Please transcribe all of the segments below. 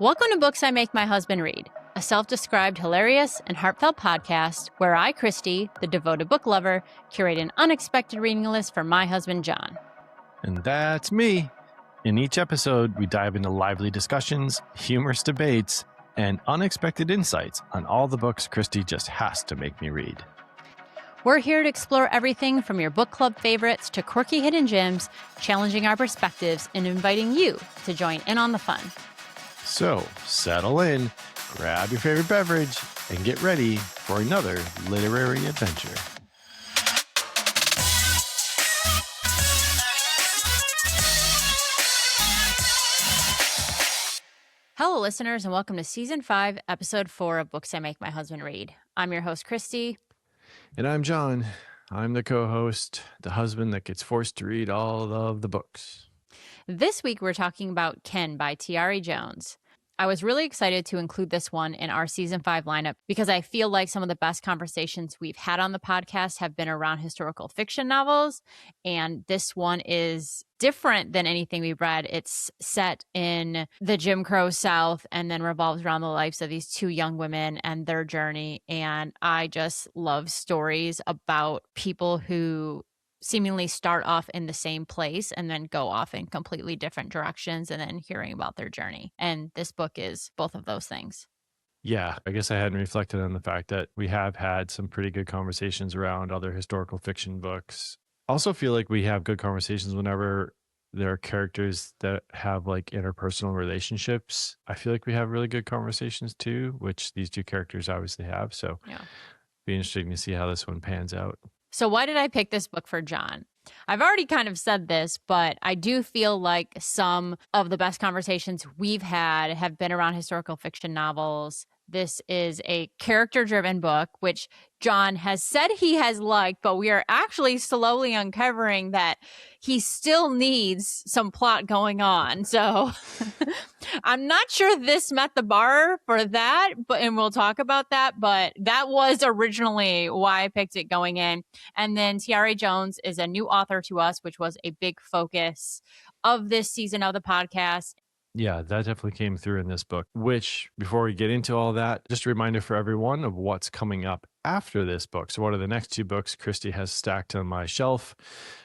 Welcome to Books I Make My Husband Read, a self-described hilarious and heartfelt podcast where I, Kristy, the devoted book lover, curate an unexpected reading list for my husband, John. And that's me. In each episode, we dive into lively discussions, humorous debates, and unexpected insights on all the books Kristy just has to make me read. We're here to explore everything from your book club favorites to quirky hidden gems, challenging our perspectives and inviting you to join in on the fun. So, settle in, grab your favorite beverage, and get ready for another literary adventure. Hello, listeners, and welcome to Season 5, Episode 4 of Books I Make My Husband Read. I'm your host, Kristy. And I'm John. I'm the co-host, the husband that gets forced to read all of the books. This week, we're talking about Ken by Tayari Jones. I was really excited to include this one in our Season 5 lineup because I feel like some of the best conversations we've had on the podcast have been around historical fiction novels, and this one is different than anything we've read. It's set in the Jim Crow South and then revolves around the lives of these two young women and their journey, and I just love stories about people who seemingly start off in the same place and then go off in completely different directions and then hearing about their journey. And this book is both of those things. Yeah, I guess I hadn't reflected on the fact that we have had some pretty good conversations around other historical fiction books. Also feel like we have good conversations whenever there are characters that have like interpersonal relationships. I feel like we have really good conversations too, which these two characters obviously have. So yeah, be interesting to see how this one pans out. So why did I pick this book for John? I've already kind of said this, but I do feel like some of the best conversations we've had have been around historical fiction novels. This is a character-driven book, which John has said he has liked, but we are actually slowly uncovering that he still needs some plot going on. So I'm not sure this met the bar for that, and we'll talk about that, but that was originally why I picked it going in. And then Tayari Jones is a new author to us, which was a big focus of this season of the podcast. Yeah, that definitely came through in this book, which before we get into all that, just a reminder for everyone of what's coming up after this book. So what are the next two books Kristy has stacked on my shelf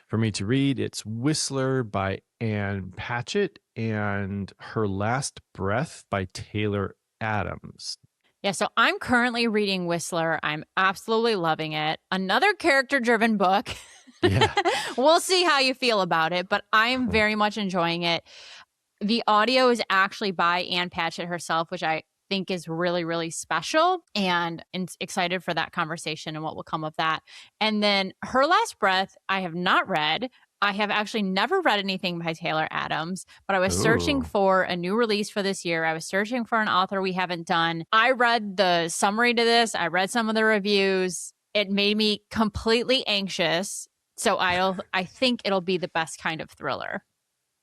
for me to read? It's Whistler by Ann Patchett and Her Last Breath by Taylor Adams. Yeah, so I'm currently reading Whistler. I'm absolutely loving it. Another character-driven book. Yeah. We'll see how you feel about it, but I am very much enjoying it. The audio is actually by Ann Patchett herself, which I think is really, really special, and excited for that conversation and what will come of that. And then Her Last Breath, I have not read. I have actually never read anything by Taylor Adams, but I was searching for a new release for this year. I was searching for an author we haven't done. I read the summary to this. I read some of the reviews. It made me completely anxious. So I think it'll be the best kind of thriller.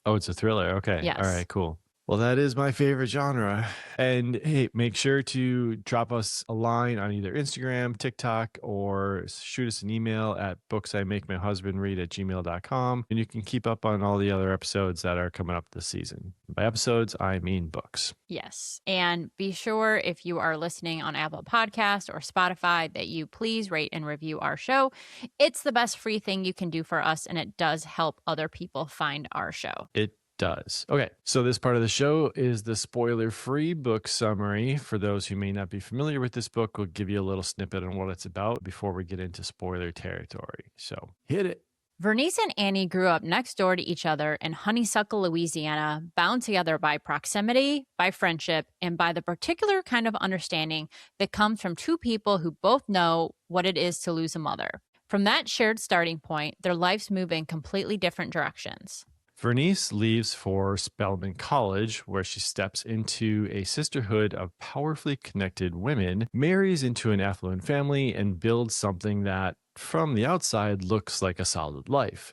Oh, it's a thriller. Okay. Yes. All right, cool. Well, that is my favorite genre. And hey, make sure to drop us a line on either Instagram, TikTok, or shoot us an email at booksimakemyhusbandread@gmail.com. And you can keep up on all the other episodes that are coming up this season. By episodes, I mean books. Yes. And be sure, if you are listening on Apple Podcasts or Spotify, that you please rate and review our show. It's the best free thing you can do for us, and it does help other people find our show. It does. Okay, so this part of the show is the spoiler-free book summary. For those who may not be familiar with this book, we'll give you a little snippet on what it's about before we get into spoiler territory. So hit it. Vernice and Annie grew up next door to each other in Honeysuckle, Louisiana, bound together by proximity, by friendship, and by the particular kind of understanding that comes from two people who both know what it is to lose a mother. From that shared starting point, their lives move in completely different directions. Vernice leaves for Spelman College, where she steps into a sisterhood of powerfully connected women, marries into an affluent family, and builds something that, from the outside, looks like a solid life.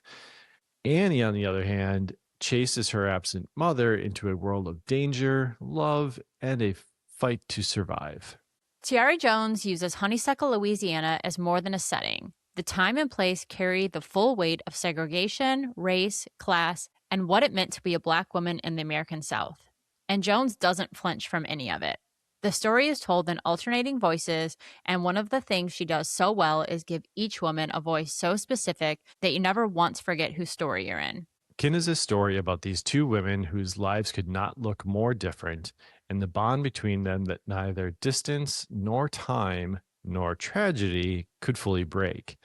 Annie, on the other hand, chases her absent mother into a world of danger, love, and a fight to survive. Tayari Jones uses Honeysuckle, Louisiana as more than a setting. The time and place carry the full weight of segregation, race, class, and what it meant to be a Black woman in the American South. and Jones doesn't flinch from any of it. The story is told in alternating voices, and one of the things she does so well is give each woman a voice so specific that you never once forget whose story you're in. Kin is a story about these two women whose lives could not look more different, and the bond between them that neither distance nor time nor tragedy could fully break.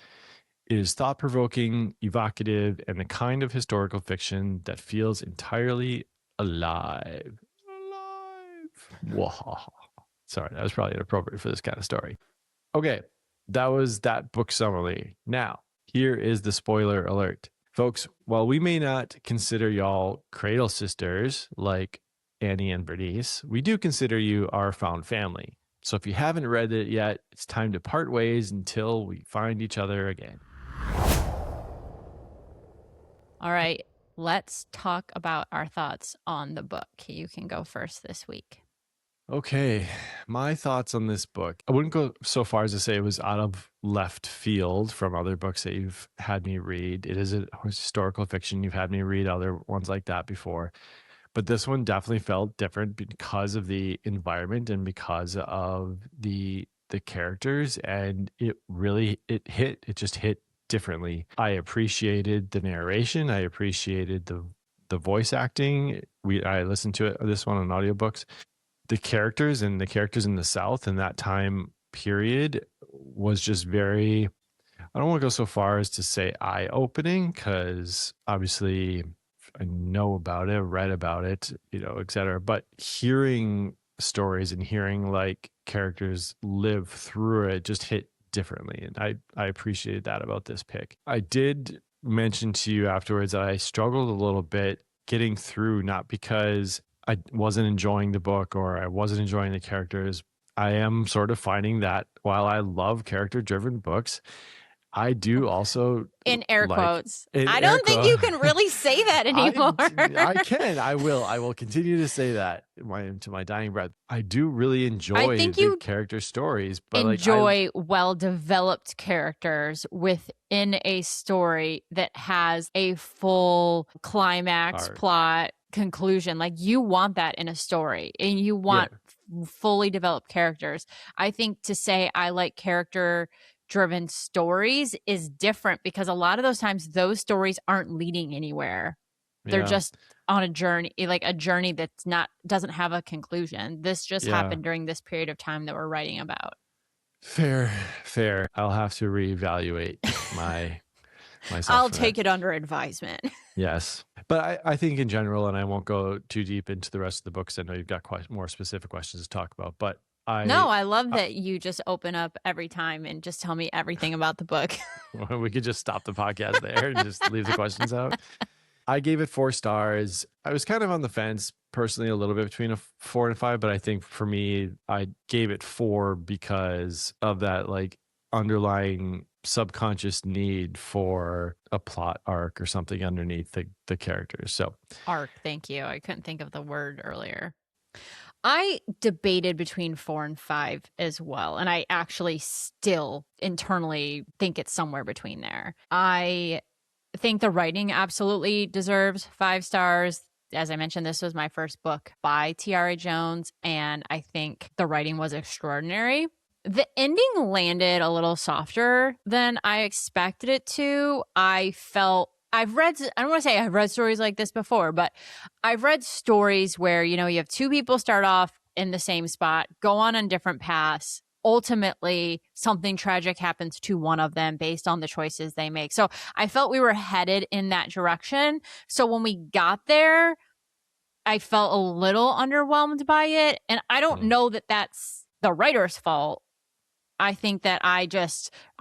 It is thought provoking, evocative, and the kind of historical fiction that feels entirely alive. Alive. Whoa. Sorry, that was probably inappropriate for this kind of story. Okay, that was that book summary. Now, here is the spoiler alert. Folks, while we may not consider y'all cradle sisters like Annie and Bernice, we do consider you our found family. So if you haven't read it yet, it's time to part ways until we find each other again. All right, let's talk about our thoughts on the book. You can go first this week. Okay, my thoughts on this book. I wouldn't go so far as to say it was out of left field from other books that you've had me read. It is a historical fiction. You've had me read other ones like that before. But this one definitely felt different because of the environment and because of the characters, and it just hit differently. I appreciated the narration. I appreciated the voice acting. I listened to this one on audiobooks. The characters in the South in that time period was just very, I don't want to go so far as to say eye-opening, because obviously I know about it, read about it, et cetera. But hearing stories and hearing like characters live through it just hit differently. And I appreciated that about this pick. I did mention to you afterwards that I struggled a little bit getting through, not because I wasn't enjoying the book or I wasn't enjoying the characters. I am sort of finding that while I love character-driven books, I do also in air quotes. I don't think you can really say that anymore. I can. I will continue to say that to my dying breath. I do really enjoy the character stories, but enjoy well-developed characters within a story that has a full climax, plot, conclusion. Like, you want that in a story, and you want fully developed characters. I think to say I like character-driven stories is different, because a lot of those times those stories aren't leading anywhere. They're just on a journey, like a journey doesn't have a conclusion. This just happened during this period of time that we're writing about. Fair. I'll have to reevaluate myself. I'll take it under advisement. Yes. But I think in general, and I won't go too deep into the rest of the books, I know you've got quite more specific questions to talk about, but I love that you just open up every time and just tell me everything about the book. We could just stop the podcast there and just leave the questions out. I gave it 4 stars. I was kind of on the fence personally, a little bit between a 4 and 5, but I think for me, I gave it 4 because of that like underlying subconscious need for a plot arc or something underneath the characters. So arc, thank you. I couldn't think of the word earlier. I debated between 4 and 5 as well, and I actually still internally think it's somewhere between there. I think the writing absolutely deserves 5 stars. As I mentioned, this was my first book by Tayari Jones, and I think the writing was extraordinary. The ending landed a little softer than I expected it to. I don't want to say I've read stories like this before, but I've read stories where, you have 2 people start off in the same spot, go on different paths. Ultimately, something tragic happens to one of them based on the choices they make. So I felt we were headed in that direction. So when we got there, I felt a little underwhelmed by it. And I don't know that that's the writer's fault. I think that I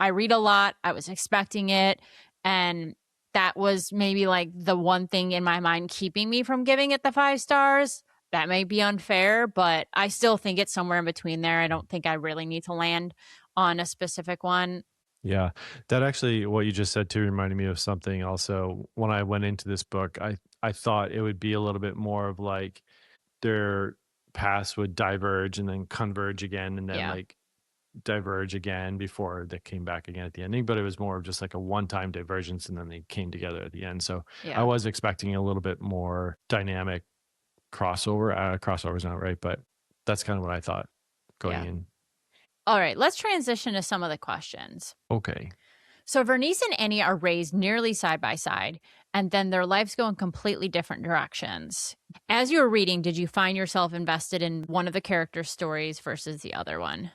read a lot. I was expecting it. And that was maybe like the one thing in my mind keeping me from giving it the 5 stars. That may be unfair, but I still think it's somewhere in between there. I don't think I really need to land on a specific one. Yeah, that actually, what you just said too, reminded me of something also. When I went into this book, I thought it would be a little bit more of like their paths would diverge and then converge again, and then like diverge again before they came back again at the ending. But it was more of just like a one-time divergence, and then they came together at the end. So I was expecting a little bit more dynamic crossover. Crossover's not right, but that's kind of what I thought going Yeah. in. All right, let's transition to some of the questions. Okay. So Vernice and Annie are raised nearly side by side, and then their lives go in completely different directions. As you were reading, did you find yourself invested in one of the characters' stories versus the other one?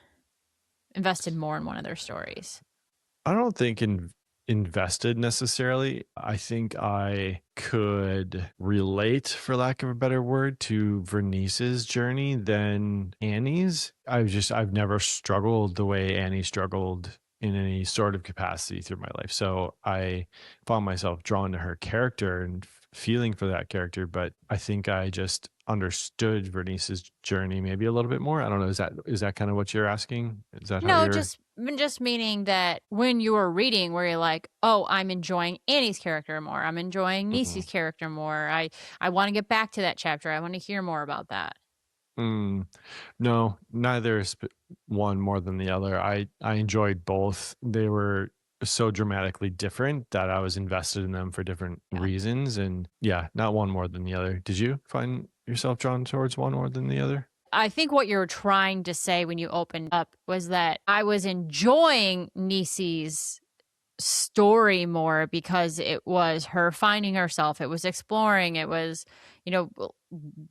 Invested more in one of their stories? I don't think invested necessarily. I think I could relate, for lack of a better word, to Vernice's journey than Annie's. I've never struggled the way Annie struggled in any sort of capacity through my life. So I found myself drawn to her character and feeling for that character, but I think I just understood Vernice's journey maybe a little bit more. I don't know. Is that kind of what you're asking? Is that how No, you're just meaning that when you were reading, where you're like, "Oh, I'm enjoying Annie's character more. I'm enjoying Niecy's Mhm. character more. I want to get back to that chapter. I want to hear more about that." Mm, no, neither is one more than the other. I enjoyed both. They were so dramatically different that I was invested in them for different Yeah. reasons. And yeah, not one more than the other. Did you find yourself drawn towards one more than the other? I think what you were trying to say when you opened up was that I was enjoying Niecy's story more because it was her finding herself, it was exploring, it was,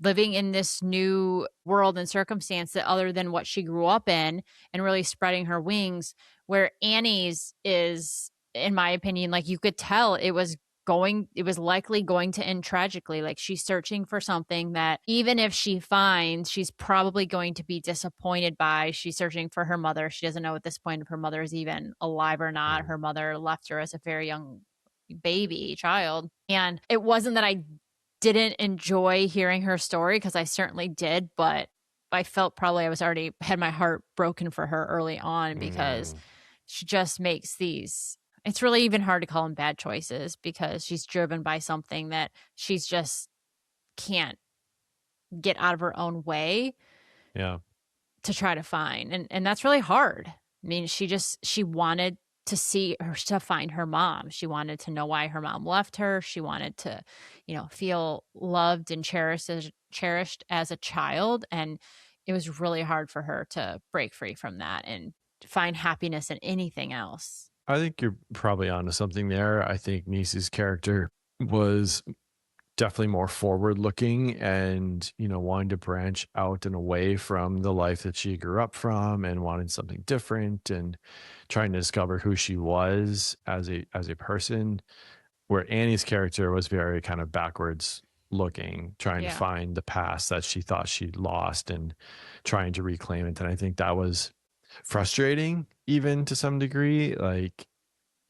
living in this new world and circumstance that other than what she grew up in, and really spreading her wings. Where Annie's is, in my opinion, like, you could tell it was likely going to end tragically. Like, she's searching for something that, even if she finds, she's probably going to be disappointed by. She's searching for her mother. She doesn't know at this point if her mother is even alive or not. Mm, Her mother left her as a very young child. And it wasn't that I didn't enjoy hearing her story, because I certainly did, but I felt probably I was already had my heart broken for her early on, because mm, she just makes these, it's really even hard to call them bad choices, because she's driven by something that she's just can't get out of her own way yeah. to try to find. And that's really hard. I mean, she wanted to find her mom. She wanted to know why her mom left her. She wanted to, feel loved and cherished as a child. And it was really hard for her to break free from that and find happiness in anything else. I think you're probably onto something there. I think Niecy's character was definitely more forward looking and wanting to branch out and away from the life that she grew up from and wanting something different and trying to discover who she was as a person, where Annie's character was very kind of backwards looking, trying to Yeah. find the past that she thought she'd lost and trying to reclaim it. And I think that was frustrating, even to some degree. Like,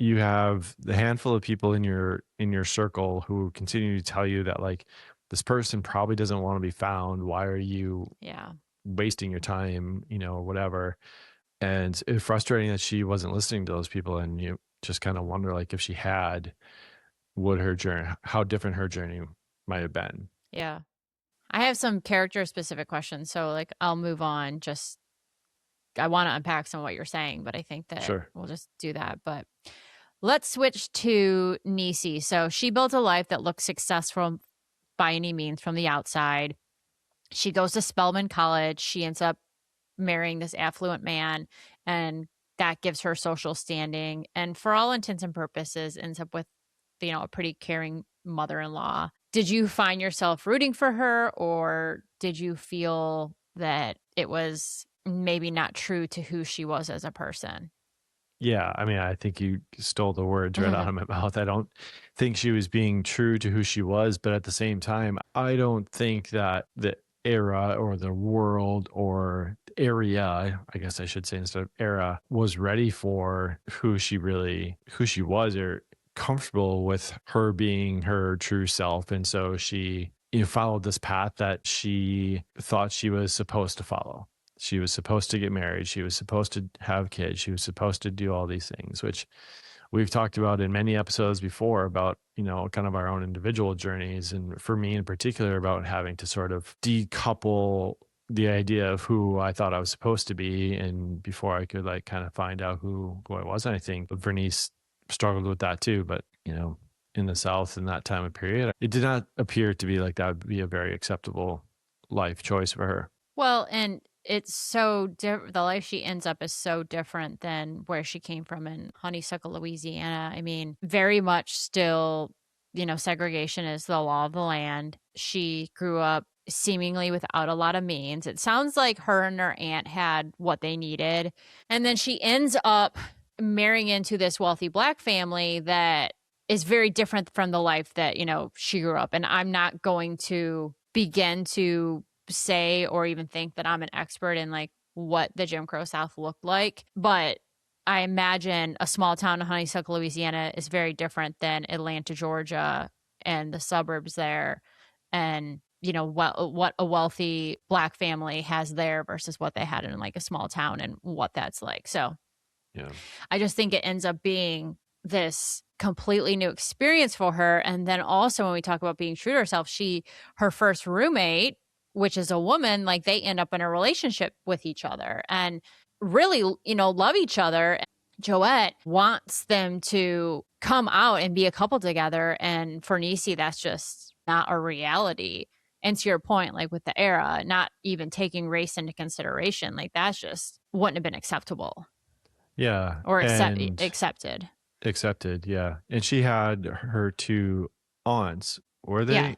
you have the handful of people in your circle who continue to tell you that, like, this person probably doesn't want to be found. Why are you Yeah. wasting your time, or whatever? And it's frustrating that she wasn't listening to those people. And you just kind of wonder, like, if she had, would her journey, how different her journey might have been. Yeah. I have some character specific questions, so, like, I'll move on. Just, I want to unpack some of what you're saying, but I think that Sure. we'll just do that. But let's switch to Niecy. So she built a life that looks successful by any means from the outside. She goes to Spelman College. She ends up marrying this affluent man, and that gives her social standing. And for all intents and purposes, ends up with, a pretty caring mother in law. Did you find yourself rooting for her, or did you feel that it was maybe not true to who she was as a person? Yeah, I mean, I think you stole the words right out of my mouth. I don't think she was being true to who she was, but at the same time, I don't think that the era or the world or area, I guess I should say instead of era, was ready for who she was, or comfortable with her being her true self. And so she, followed this path that she thought she was supposed to follow. She was supposed to get married. She was supposed to have kids. She was supposed to do all these things, which we've talked about in many episodes before about, kind of our own individual journeys. And for me in particular, about having to sort of decouple the idea of who I thought I was supposed to be. And before I could, like, kind of find out who I was. And I think Vernice struggled with that too. But, in the South in that time of period. It did not appear to be like that would be a very acceptable life choice for her. Well, and it's so different. The life she ends up is so different than where she came from in Honeysuckle, Louisiana. I mean, very much still, segregation is the law of the land. She grew up seemingly without a lot of means. It sounds like her and her aunt had what they needed. And then she ends up marrying into this wealthy Black family that is very different from the life that, she grew up. And I'm not going to begin to say or even think that I'm an expert in like what the Jim Crow South looked like, but I imagine a small town in Honeysuckle, Louisiana is very different than Atlanta, Georgia, and the suburbs there, and what a wealthy Black family has there versus what they had in like a small town and what that's like. So Yeah. I just think it ends up being this completely new experience for her. And then also when we talk about being true to herself, her first roommate, which is a woman, like they end up in a relationship with each other and really, love each other. Joette wants them to come out and be a couple together. And for Niecy, that's just not a reality. And to your point, like with the era, not even taking race into consideration, like that's just wouldn't have been acceptable. Yeah. Or And accepted. accepted. Yeah. And she had her two aunts, were they?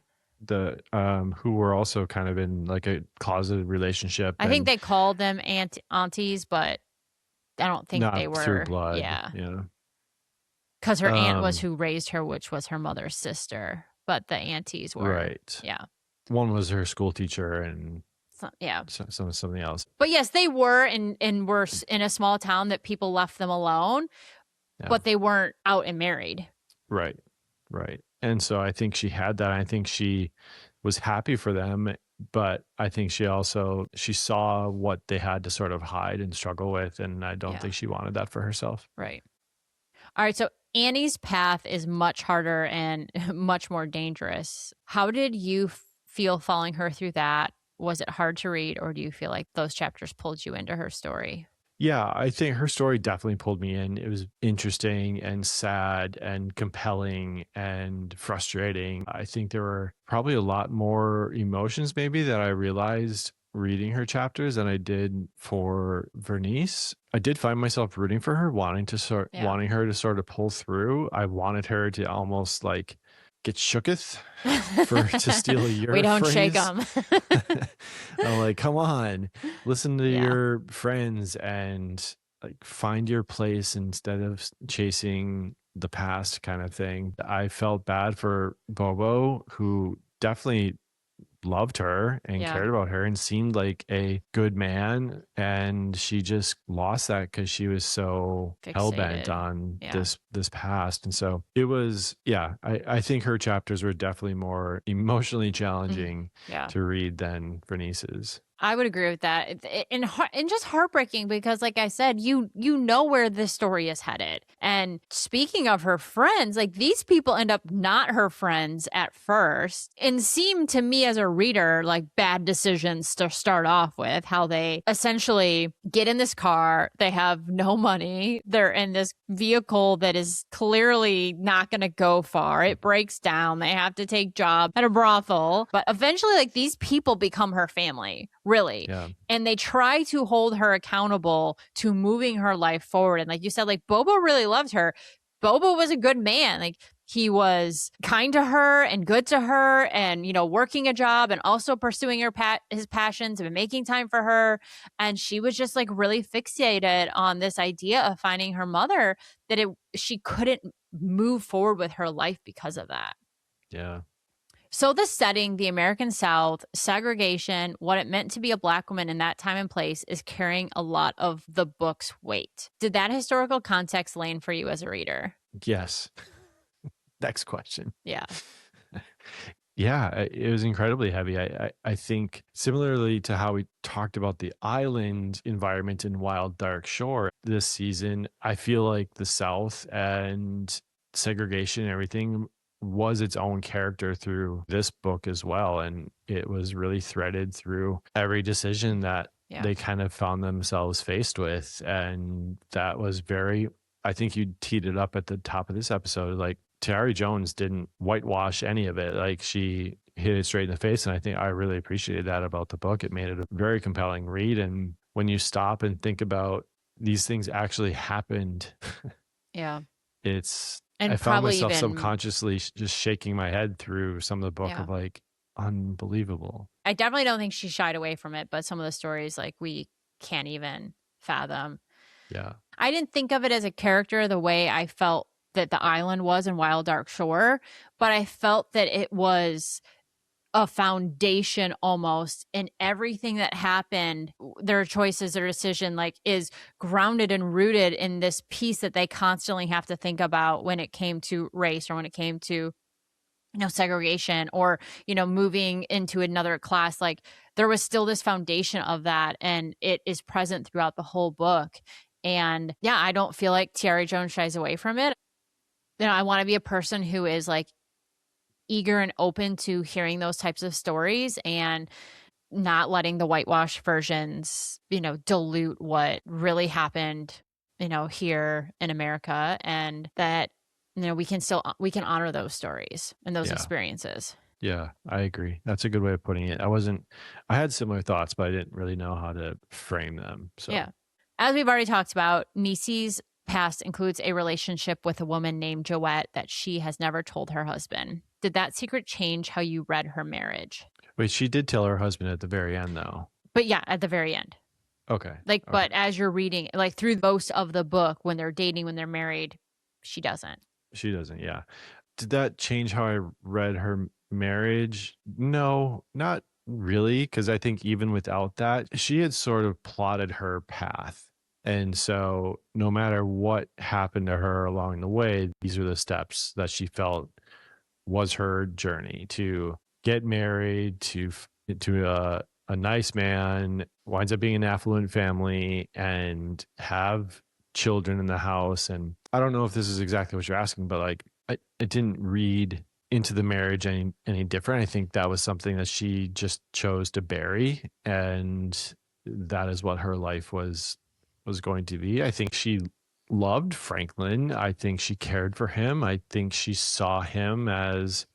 Yeah. Who were also kind of in like a closeted relationship. I think they called them aunties, but I don't think they not through were. blood. Yeah. Yeah. Because her aunt was who raised her, which was her mother's sister. But the aunties were. Right. Yeah. One was her school teacher and something else. But yes, they were and were in a small town that people left them alone, but they weren't out and married. Right. Right. And so I think she had that. I think she was happy for them, but I think she saw what they had to sort of hide and struggle with. And I don't think she wanted that for herself. Right. All right. So Annie's path is much harder and much more dangerous. How did you feel following her through that? Was it hard to read, or do you feel like those chapters pulled you into her story? Yeah, I think her story definitely pulled me in. It was interesting and sad and compelling and frustrating. I think there were probably a lot more emotions maybe that I realized reading her chapters than I did for Vernice. I did find myself rooting for her, wanting her to sort of pull through. I wanted her to almost like get shooketh to steal your we don't phrase. Shake them. I'm like, come on, listen to your friends and like find your place instead of chasing the past kind of thing. I felt bad for Bobo, who definitely loved her and cared about her and seemed like a good man, and she just lost that because she was so hell-bent on this past. And so it was I think her chapters were definitely more emotionally challenging to read than Vernice's. I would agree with that. And just heartbreaking because, like I said, you know where this story is headed. And speaking of her friends, like these people end up not her friends at first and seem to me as a reader like bad decisions to start off with. How they essentially get in this car, they have no money, they're in this vehicle that is clearly not going to go far. It breaks down. They have to take job at a brothel. But eventually, like these people become her family. Really. Yeah. And they try to hold her accountable to moving her life forward. And like you said, like Bobo really loved her. Bobo was a good man. Like he was kind to her and good to her and, working a job and also pursuing his passions and making time for her. And she was just like really fixated on this idea of finding her mother that she couldn't move forward with her life because of that. Yeah. So the setting, the American South, segregation, what it meant to be a Black woman in that time and place is carrying a lot of the book's weight. Did that historical context land for you as a reader? Yes. Next question. Yeah. Yeah, it was incredibly heavy. I think similarly to how we talked about the island environment in Wild Dark Shore this season, I feel like the South and segregation and everything was its own character through this book as well. And it was really threaded through every decision that they kind of found themselves faced with. And that was I think you teed it up at the top of this episode, like Tayari Jones didn't whitewash any of it. Like, she hit it straight in the face. And I think I really appreciated that about the book. It made it a very compelling read. And when you stop and think about these things actually happened, Yeah. I And found probably myself even, subconsciously just shaking my head through some of the book yeah. of like, unbelievable. I definitely don't think she shied away from it, but some of the stories, like, we can't even fathom. Yeah. I didn't think of it as a character the way I felt that the island was in Wild Dark Shore, but I felt that it was a foundation almost in everything that happened. Their choices, their decision, like, is grounded and rooted in this piece that they constantly have to think about when it came to race, or when it came to, segregation, or, moving into another class. Like, there was still this foundation of that, and it is present throughout the whole book. And yeah, I don't feel like Tayari Jones shies away from it. I want to be a person who is like eager and open to hearing those types of stories, and not letting the whitewash versions, dilute what really happened, here in America. And that, we can honor those stories and those Yeah. experiences. Yeah, I agree. That's a good way of putting it. I had similar thoughts, but I didn't really know how to frame them. So, Yeah. As we've already talked about, Niecy's past includes a relationship with a woman named Joette that she has never told her husband. Did that secret change how you read her marriage? wait, she did tell her husband at the very end, though. But yeah, at the very end. Okay. Like, Okay. but as you're reading, like, through most of the book, when they're dating, when they're married, she doesn't. She doesn't. Yeah. Did that change how I read her marriage? No, not really. Because I think even without that, she had sort of plotted her path. And so no matter what happened to her along the way, these are the steps that she felt was her journey to get married to a nice man, winds up being an affluent family, and have children in the house. And I don't know if this is exactly what you're asking, but like, I didn't read into the marriage any different. I think that was something that she just chose to bury, and that is what her life was going to be. I think she loved Franklin. I think she cared for him. I think she saw him as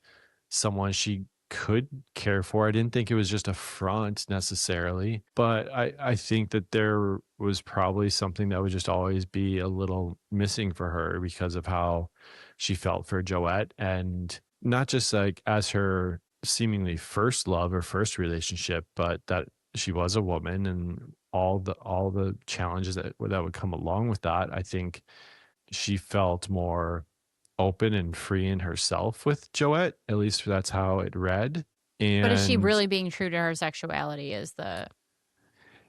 someone she could care for. I didn't think it was just a front necessarily, but I think that there was probably something that would just always be a little missing for her because of how she felt for Joette, and not just like as her seemingly first love or first relationship, but that she was a woman and all the challenges that would come along with that. I think she felt more open and free in herself with Joette. At least that's how it read. But is she And really being true to her sexuality? Is I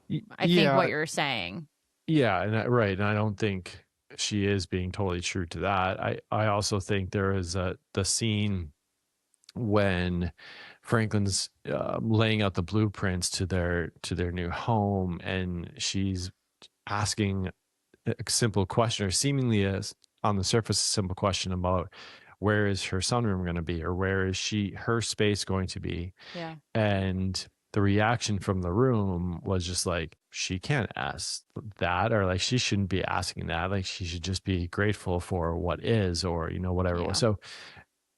think yeah, what you're saying. yeah, right. And I don't think she is being totally true to that. I also think there is the scene when Franklin's laying out the blueprints to their new home, and she's asking a simple question, or seemingly as on the surface a simple question about where is her sunroom going to be, or where is her space going to be. Yeah. And the reaction from the room was just like, she can't ask that, or like she shouldn't be asking that, like she should just be grateful for what is, or whatever it Yeah. was. So,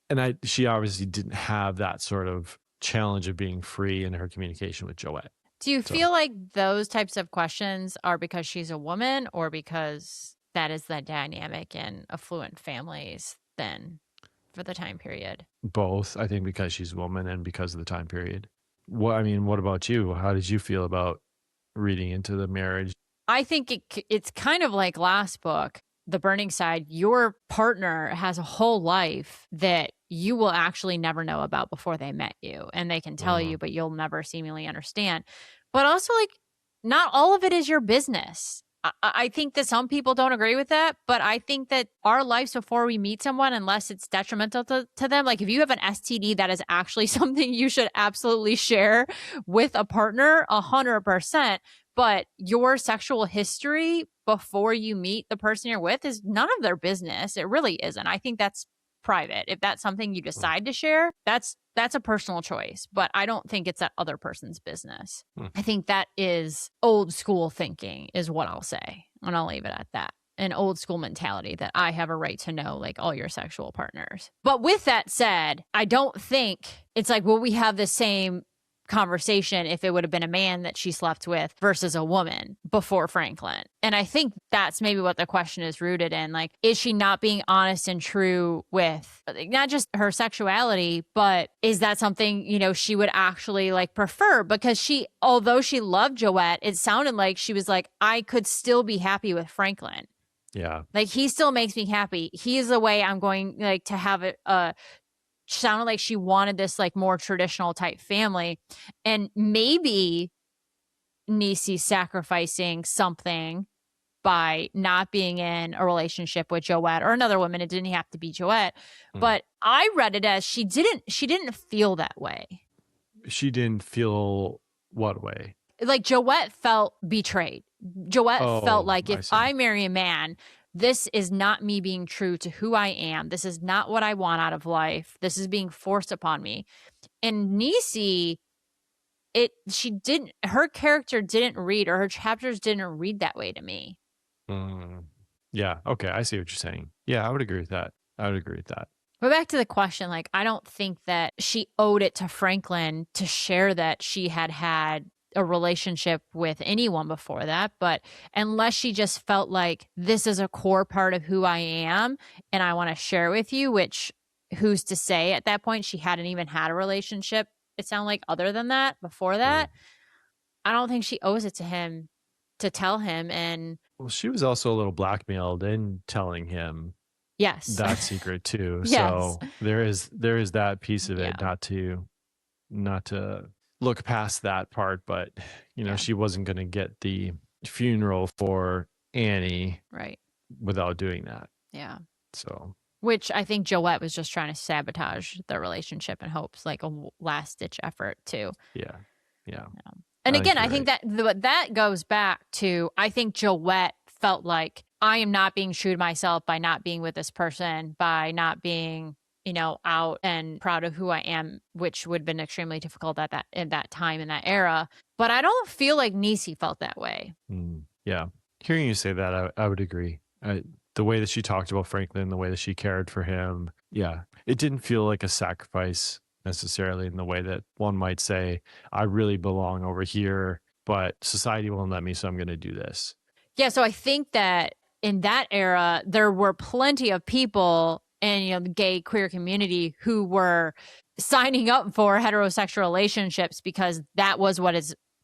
and she obviously didn't have that sort of challenge of being free in her communication with Joette. Do you feel like those types of questions are because she's a woman, or because that is the dynamic in affluent families then for the time period? Both, I think, because she's a woman and because of the time period. What about you? How did you feel about reading into the marriage? I think it's kind of like last book, The Burning Side. Your partner has a whole life that you will actually never know about before they met you. And they can tell you, but you'll never seemingly understand. But also, like, not all of it is your business. I think that some people don't agree with that, but I think that our lives before we meet someone, unless it's detrimental to them, like if you have an STD, that is actually something you should absolutely share with a partner, 100%. But your sexual history before you meet the person you're with is none of their business. It really isn't. I think that's private. If that's something you decide to share, that's a personal choice. But I don't think it's that other person's business. I think that is old school thinking, is what I'll say. And I'll leave it at that. an old school mentality that I have a right to know like all your sexual partners. But with that said, I don't think it's like, will we have the same conversation if it would have been a man that she slept with versus a woman before Franklin? And I think that's maybe what the question is rooted in. Like, is she not being honest and true with not just her sexuality, but is that something, you know, she would actually like prefer? Because she, although she loved Joette, it sounded like she was like, I could still be happy with Franklin. Yeah. Like, he still makes me happy. He is the way I'm going like to have it. Sounded like she wanted this like more traditional type family. And maybe Niecy sacrificing something by not being in a relationship with Joette or another woman. It didn't have to be Joette. But I read it as she didn't feel that way. She didn't feel what way? Like, Joette felt betrayed. Joette felt like, if I marry a man, this is not me being true to who I am. This is not what I want out of life. This is being forced upon me. And Niecy, her character didn't read, or her chapters didn't read that way to me. Yeah. Okay. I see what you're saying. Yeah, I would agree with that. But back to the question, like, I don't think that she owed it to Franklin to share that she had a relationship with anyone before that. But unless she just felt like this is a core part of who I am and I want to share with you, which who's to say at that point she hadn't even had a relationship, it sounded like, other than that, before that. I don't think she owes it to him to tell him. And well, she was also a little blackmailed in telling him that secret too. Yes. So there is that piece of it, not to look past that part, but you know, she wasn't going to get the funeral for Annie without doing that. Yeah. So, which I think Joette was just trying to sabotage the relationship in hopes, like a last ditch effort too. Yeah. And again, I think that goes back to, I think Joette felt like, I am not being true to myself by not being with this person, by not being, you know, out and proud of who I am, which would have been extremely difficult at that time in that era. But I don't feel like Niecy felt that way. Yeah. Hearing you say that, I would agree. The way that she talked about Franklin, the way that she cared for him. Yeah. It didn't feel like a sacrifice necessarily in the way that one might say, I really belong over here, but society won't let me, so I'm going to do this. Yeah. So I think that in that era, there were plenty of people in, you know, the gay queer community who were signing up for heterosexual relationships because that was what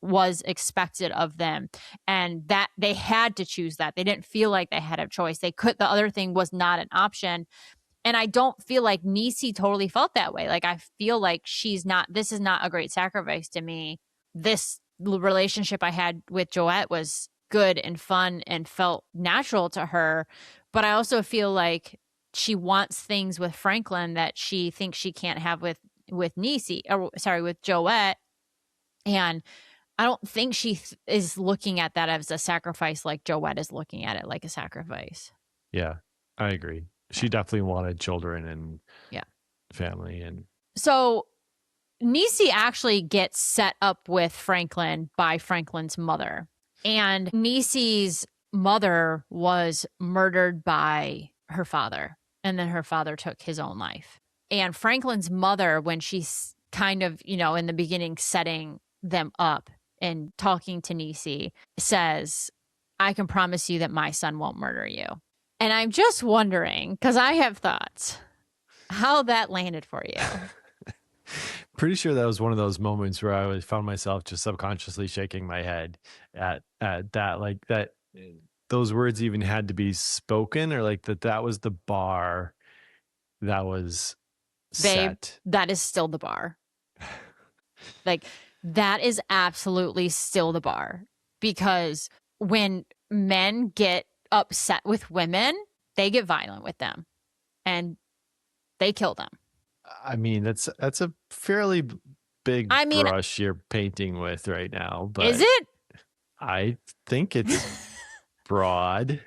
was expected of them, and that they had to choose that. They didn't feel like they had a choice. The other thing was not an option. And I don't feel like Niecy totally felt that way. Like, I feel like this is not a great sacrifice to me. This relationship I had with Joette was good and fun and felt natural to her. But I also feel like she wants things with Franklin that she thinks she can't have with Niecy, with Joette. And I don't think she is looking at that as a sacrifice like Joette is looking at it like a sacrifice. Yeah, I agree. She definitely wanted children and family. And so Niecy actually gets set up with Franklin by Franklin's mother. And Niecy's mother was murdered by her father. And then her father took his own life. And Franklin's mother, when she's kind of, you know, in the beginning setting them up and talking to Niecy, says, I can promise you that my son won't murder you. And I'm just wondering, because I have thoughts, how that landed for you. Pretty sure that was one of those moments where I found myself just subconsciously shaking my head at that, like that those words even had to be spoken, or like that was the bar that was set. Babe, that is still the bar. Like, that is absolutely still the bar. Because when men get upset with women, they get violent with them and they kill them. I mean, that's a fairly big brush you're painting with right now, but is it? I think it's broad.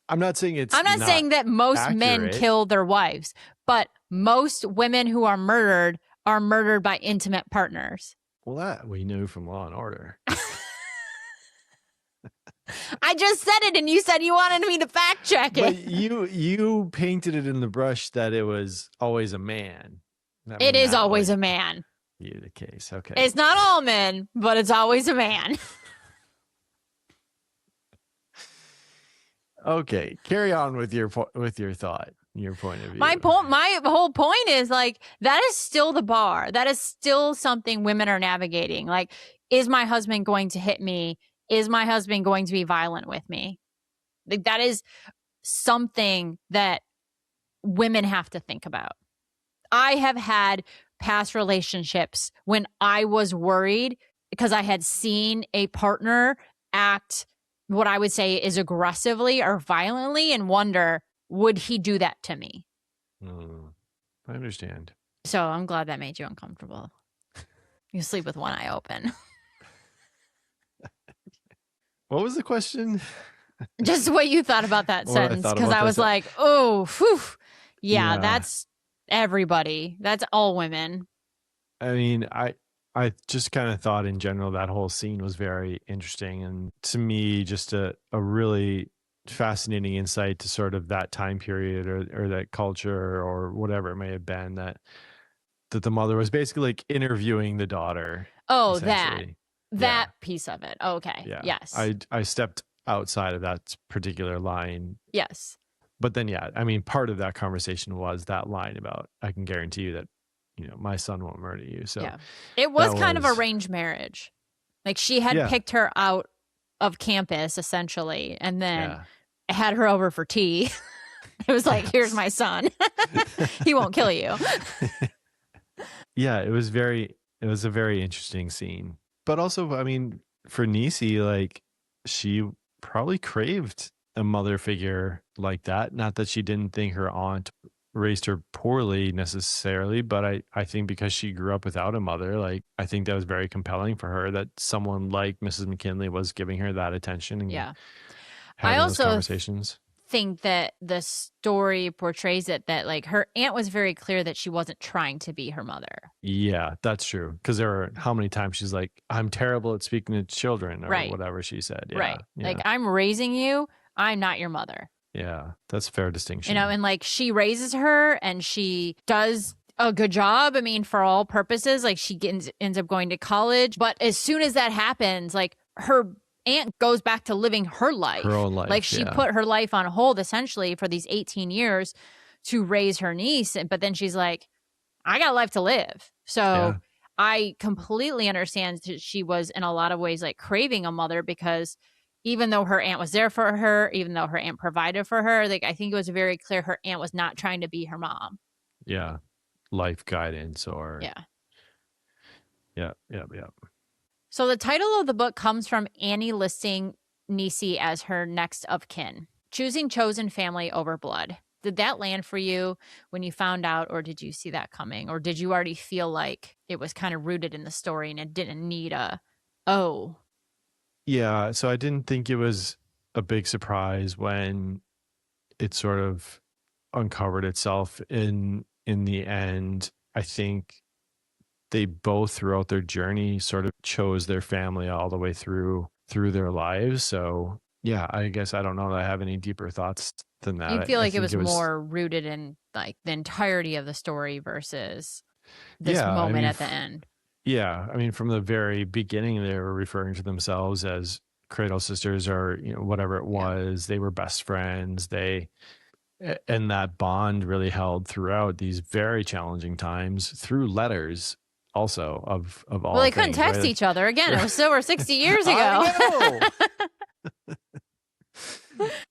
I'm not saying saying that most accurate. Men kill their wives, but most women who are murdered by intimate partners. Well, that we knew from Law and Order. I just said it and you said you wanted me to fact check But it. you painted it in the brush that it was always a man. It is always a man. Be the case. Okay. It's not all men, but it's always a man. Okay. Carry on with your thought, your point of view. My whole point is like that is still the bar. That is still something women are navigating. Like, is my husband going to hit me? Is my husband going to be violent with me? Like, that is something that women have to think about. I have had past relationships when I was worried because I had seen a partner act what I would say is aggressively or violently and wonder, would he do that to me? I understand. So I'm glad that made you uncomfortable. You sleep with one eye open. What was the question? Just what you thought about that sentence, because I was like, oh, whew. Yeah, that's everybody. That's all women. I mean, I just kind of thought in general that whole scene was very interesting, and to me, just a really fascinating insight to sort of that time period or that culture or whatever it may have been, that the mother was basically like interviewing the daughter. Oh, that piece of it. Okay. Yeah. Yes. I stepped outside of that particular line. Yes. But then, yeah, I mean, part of that conversation was that line about, I can guarantee you that, my son won't murder you. So yeah. It was kind of arranged marriage. Like, she had picked her out of campus essentially, and then had her over for tea. It was like, here's my son. He won't kill you. Yeah, it was a very interesting scene. But also, I mean, for Niecy, like, she probably craved a mother figure like that. Not that she didn't think her aunt raised her poorly necessarily, but I think because she grew up without a mother, like, I think that was very compelling for her that someone like Mrs. McKinley was giving her that attention and having those conversations. Think that the story portrays it that like her aunt was very clear that she wasn't trying to be her mother. Yeah, that's true. Because there are how many times she's like, I'm terrible at speaking to children, or whatever she said. Yeah, right. Yeah. Like, I'm raising you. I'm not your mother. Yeah, that's a fair distinction. And like, she raises her and she does a good job. I mean, for all purposes, like, she ends up going to college. But as soon as that happens, like, her aunt goes back to living her life. Her own life. Like, she put her life on hold essentially for these 18 years to raise her niece. But then she's like, I got a life to live. So I completely understand that she was in a lot of ways like craving a mother, because even though her aunt was there for her, even though her aunt provided for her, like, I think it was very clear her aunt was not trying to be her mom. Yeah. Life guidance or. Yeah. Yeah. So the title of the book comes from Annie listing Niecy as her next of kin, choosing chosen family over blood. Did that land for you when you found out, or did you see that coming? Or did you already feel like it was kind of rooted in the story and it didn't need Yeah, so I didn't think it was a big surprise when it sort of uncovered itself in the end. I think they both throughout their journey sort of chose their family all the way through their lives. So yeah, I guess I don't know that I have any deeper thoughts than that. You feel like it was more rooted in like the entirety of the story versus this moment at the end. Yeah, I mean, from the very beginning, they were referring to themselves as cradle sisters, or whatever it was. They were best friends. And that bond really held throughout these very challenging times through letters, also of all. Well, they couldn't text each other again. It was over 60 years ago.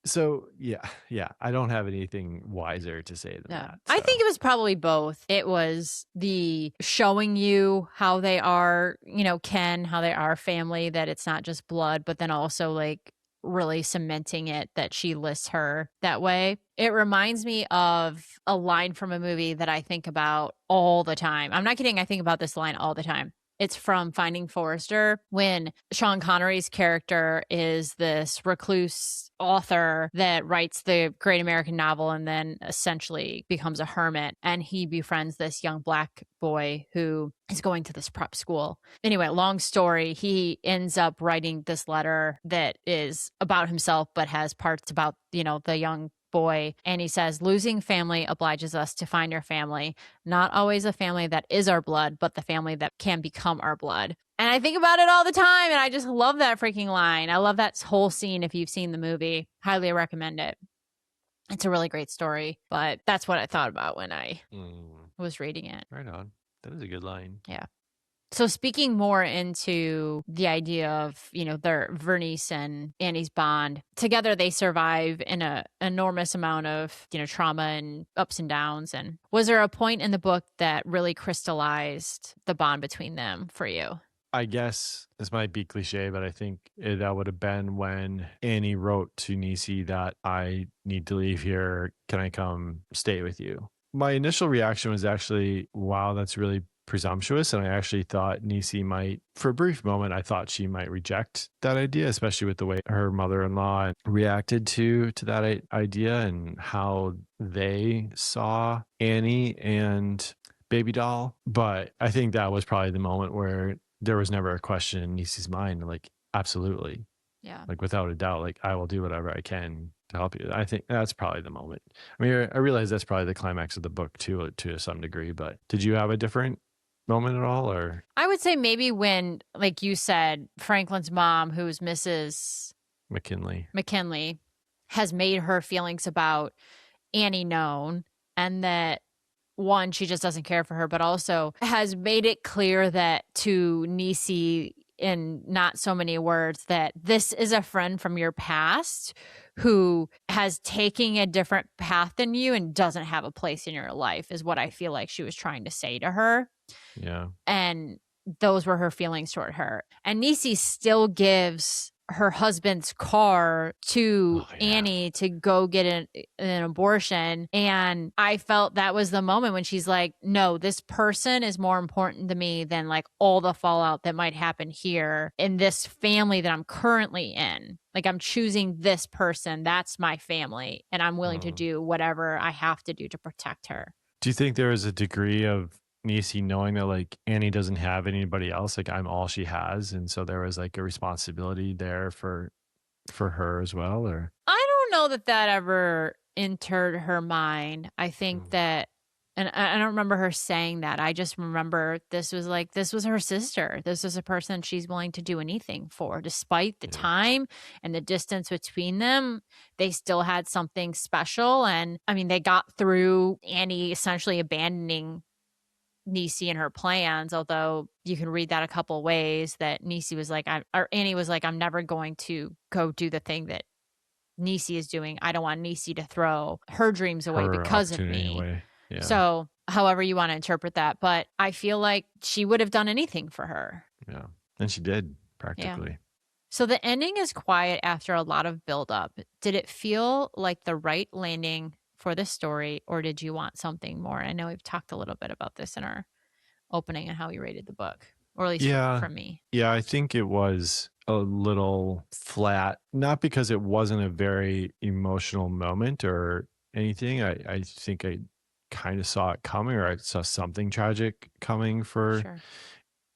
So yeah, I don't have anything wiser to say than that. So. I think it was probably both. It was the showing you how they are, kin, how they are family, that it's not just blood, but then also like really cementing it that she lists her that way. It reminds me of a line from a movie that I think about all the time. I'm not kidding. I think about this line all the time. It's from Finding Forrester, when Sean Connery's character is this recluse author that writes the great American novel and then essentially becomes a hermit. And he befriends this young Black boy who is going to this prep school. Anyway, long story, he ends up writing this letter that is about himself, but has parts about, the young boy. And he says, losing family obliges us to find our family, not always a family that is our blood, but the family that can become our blood. And I think about it all the time, and I just love that freaking line. I love that whole scene. If you've seen the movie, highly recommend it. It's a really great story, but that's what I thought about when I was reading it. Right on. That is a good line. Yeah. So speaking more into the idea of, their Vernice and Annie's bond, together they survive in an enormous amount of, trauma and ups and downs. And was there a point in the book that really crystallized the bond between them for you? I guess this might be cliche, but I think that would have been when Annie wrote to Niecy that I need to leave here. Can I come stay with you? My initial reaction was actually, wow, that's really presumptuous. And I actually thought Niecy might, for a brief moment, I thought she might reject that idea, especially with the way her mother-in-law reacted to that idea and how they saw Annie and Baby Doll. But I think that was probably the moment where there was never a question in Niecy's mind, like, absolutely. Yeah. Like, without a doubt, like, I will do whatever I can to help you. I think that's probably the moment. I mean, I realize that's probably the climax of the book too, to some degree, but did you have a different moment at all, or? I would say maybe when, like you said, Franklin's mom, who's Mrs. McKinley, has made her feelings about Annie known, and that one, she just doesn't care for her, but also has made it clear that to Niecy, in not so many words, that this is a friend from your past who has taken a different path than you and doesn't have a place in your life, is what I feel like she was trying to say to her. Yeah. And those were her feelings toward her. And Niecy still gives her husband's car to Annie to go get an abortion. And I felt that was the moment when she's like, no, this person is more important to me than like all the fallout that might happen here in this family that I'm currently in. Like, I'm choosing this person. That's my family. And I'm willing to do whatever I have to do to protect her. Do you think there is a degree of Niecy knowing that like Annie doesn't have anybody else, like I'm all she has, and so there was like a responsibility there for her as well? Or I don't know that ever entered her mind. I think that, and I don't remember her saying that. I just remember this was her sister. This is a person she's willing to do anything for, despite the time and the distance between them. They still had something special. And I mean, they got through Annie essentially abandoning Niecy and her plans, although you can read that a couple ways, that Niecy was like, Annie was like, I'm never going to go do the thing that Niecy is doing. I don't want Niecy to throw her dreams away because of me. Away. Yeah. So however you want to interpret that, but I feel like she would have done anything for her. Yeah. And she did, practically. Yeah. So the ending is quiet after a lot of buildup. Did it feel like the right landing for the story, or did you want something more? I know we've talked a little bit about this in our opening and how we rated the book, or at least from me. Yeah, I think it was a little flat, not because it wasn't a very emotional moment or anything. I think I kind of saw it coming, or I saw something tragic coming for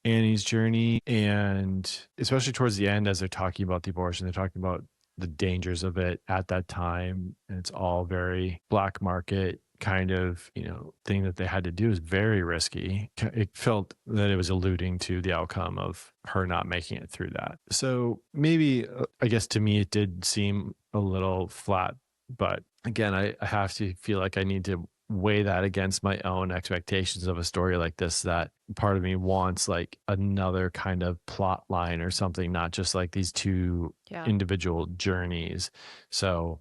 Annie's journey. And especially towards the end, as they're talking about the abortion, they're talking about the dangers of it at that time. And it's all very black market kind of, thing that they had to do is very risky. It felt that it was alluding to the outcome of her not making it through that. So maybe, I guess to me, it did seem a little flat, but again, I have to feel like I need to weigh that against my own expectations of a story like this, that part of me wants like another kind of plot line or something, not just like these two individual journeys. So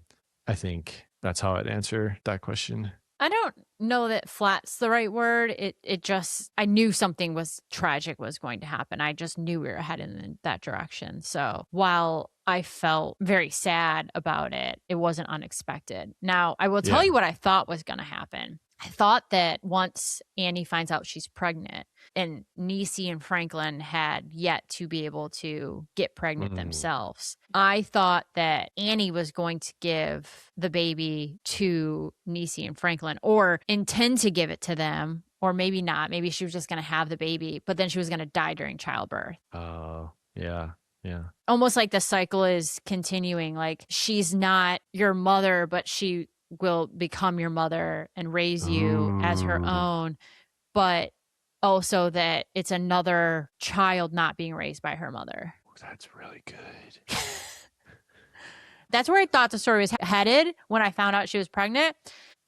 I think that's how I'd answer that question. I don't know that flat's the right word. It just, I knew something was tragic was going to happen. I just knew we were heading in that direction. So while I felt very sad about it, it wasn't unexpected. Now, I will tell you what I thought was going to happen. I thought that once Annie finds out she's pregnant, and Niecy and Franklin had yet to be able to get pregnant themselves, I thought that Annie was going to give the baby to Niecy and Franklin, or intend to give it to them, or maybe not. Maybe she was just going to have the baby, but then she was going to die during childbirth. Oh, yeah. Yeah. Almost like the cycle is continuing. Like, she's not your mother, but she will become your mother and raise you as her own. But also that it's another child not being raised by her mother. That's really good. That's where I thought the story was headed when I found out she was pregnant.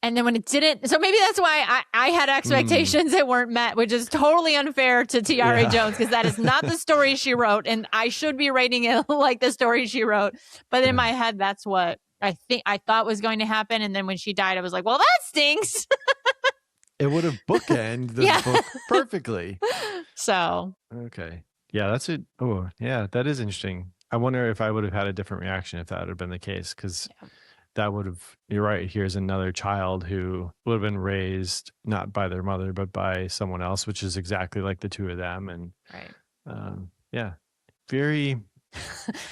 And then when it didn't, so maybe that's why I had expectations that weren't met, which is totally unfair to Tayari Jones, because that is not the story she wrote, and I should be rating it like the story she wrote. But in my head, that's what I thought was going to happen. And then when she died, I was like, well, that stinks. It would have bookended the book perfectly. So. Okay. Yeah, that's it. Oh, yeah, that is interesting. I wonder if I would have had a different reaction if that would have been the case, because that would have, you're right, here's another child who would have been raised not by their mother, but by someone else, which is exactly like the two of them. And yeah, very.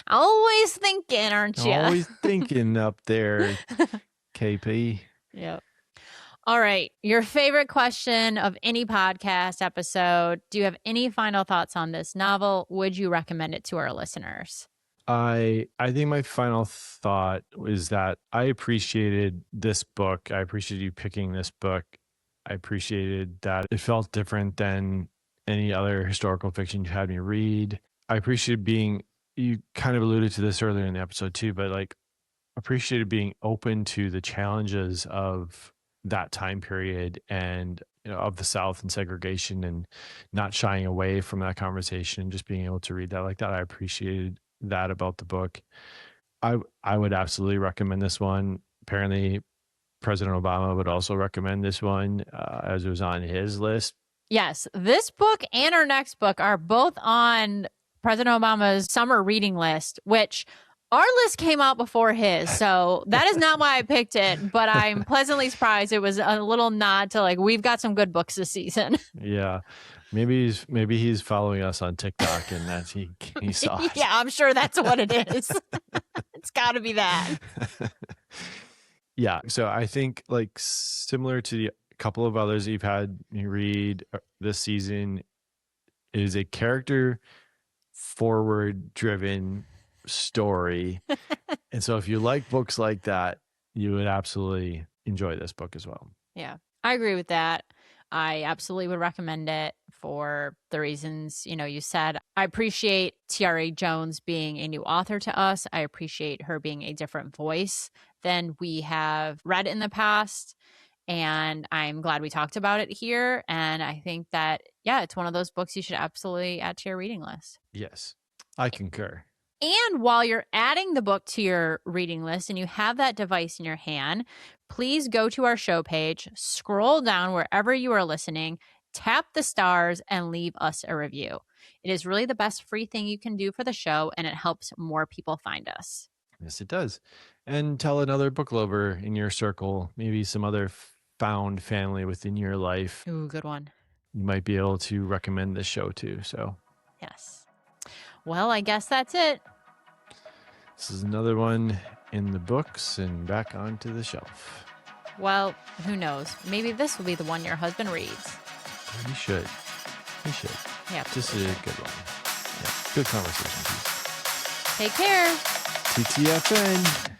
Always thinking, aren't you? Always thinking up there, KP. Yep. All right. Your favorite question of any podcast episode. Do you have any final thoughts on this novel? Would you recommend it to our listeners? I think my final thought is that I appreciated this book. I appreciated you picking this book. I appreciated that it felt different than any other historical fiction you had me read. I appreciated you kind of alluded to this earlier in the episode too, but like appreciated being open to the challenges of that time period and of the South and segregation, and not shying away from that conversation, just being able to read that like that. I appreciated that about the book. I would absolutely recommend this one. Apparently President Obama would also recommend this one, as it was on his list. Yes, this book and our next book are both on President Obama's summer reading list, which our list came out before his. So that is not why I picked it, but I'm pleasantly surprised. It was a little nod to like, we've got some good books this season. Yeah. Maybe he's following us on TikTok and that he saw it. Yeah, I'm sure that's what it is. It's got to be that. Yeah. So I think like similar to the couple of others you've had me read this season, it is a character forward driven story. And so if you like books like that, you would absolutely enjoy this book as well. Yeah, I agree with that. I absolutely would recommend it for the reasons, you said. I appreciate Tayari Jones being a new author to us. I appreciate her being a different voice than we have read in the past. And I'm glad we talked about it here. And I think that, it's one of those books you should absolutely add to your reading list. Yes, I concur. And while you're adding the book to your reading list and you have that device in your hand, please go to our show page, scroll down wherever you are listening, tap the stars, and leave us a review. It is really the best free thing you can do for the show, and it helps more people find us. Yes, it does. And tell another book lover in your circle, maybe some other found family within your life. Ooh, good one. You might be able to recommend this show to. So, yes. Well, I guess that's it. This is another one in the books and back onto the shelf. Well, who knows? Maybe this will be the one your husband reads. He should. Yeah. This is a good one. Yeah. Good conversation piece. Take care. TTFN.